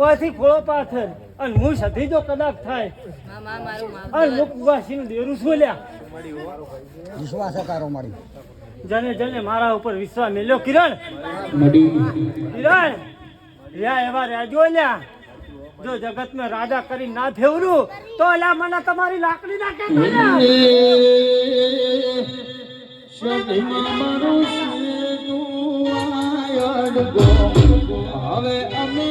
ઓથી ફોળો પાથર અને હું સધી જો કદાચ થાય અને મુકવાસીનું દેરું શું લ્યા વિશ્વાસ કરો મારી જને જને મારા ઉપર વિશ્વાસ મેલ્યો કિરણ રહ્યા એવા રાજો લ્યા જો જગતમાં રાજા કરી ના ફેવરું તો એલા મને તમારી લાકડી નાખે હવે અમે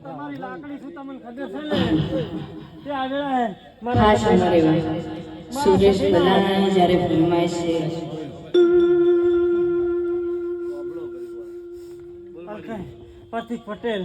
તમારી લાકડી શું તમને ખબર છે ને તે આગળ સુરેશ ભલાના જ્યારે ફિલ્માય છે પ્રતિક પટેલ